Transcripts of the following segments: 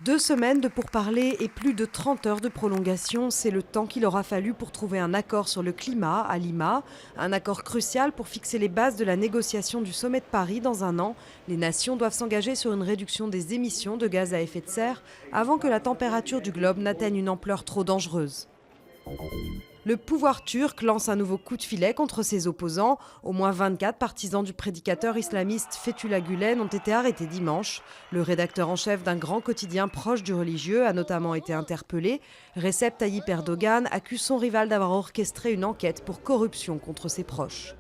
2 semaines de pourparlers et plus de 30 heures de prolongation, c'est le temps qu'il aura fallu pour trouver un accord sur le climat à Lima. Un accord crucial pour fixer les bases de la négociation du sommet de Paris dans un an. Les nations doivent s'engager sur une réduction des émissions de gaz à effet de serre avant que la température du globe n'atteigne une ampleur trop dangereuse. Le pouvoir turc lance un nouveau coup de filet contre ses opposants. Au moins 24 partisans du prédicateur islamiste Fethullah Gülen ont été arrêtés dimanche. Le rédacteur en chef d'un grand quotidien proche du religieux a notamment été interpellé. Recep Tayyip Erdogan accuse son rival d'avoir orchestré une enquête pour corruption contre ses proches.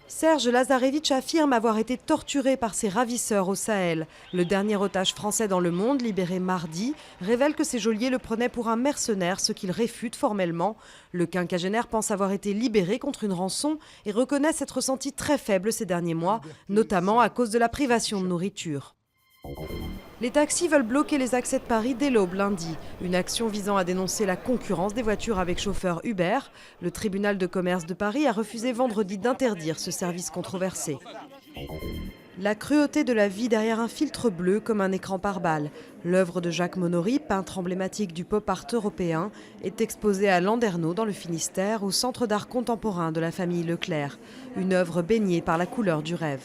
Serge Lazarevitch affirme avoir été torturé par ses ravisseurs au Sahel. Le dernier otage français dans le monde, libéré mardi, révèle que ses geôliers le prenaient pour un mercenaire, ce qu'il réfute formellement. Le quinquagénaire pense avoir été libéré contre une rançon et reconnaît s'être senti très faible ces derniers mois, notamment à cause de la privation de nourriture. Les taxis veulent bloquer les accès de Paris dès l'aube lundi. Une action visant à dénoncer la concurrence des voitures avec chauffeur Uber. Le tribunal de commerce de Paris a refusé vendredi d'interdire ce service controversé. La cruauté de la vie derrière un filtre bleu comme un écran pare-balles. L'œuvre de Jacques Monory, peintre emblématique du pop art européen, est exposée à Landerneau dans le Finistère, au Centre d'art contemporain de la famille Leclerc. Une œuvre baignée par la couleur du rêve.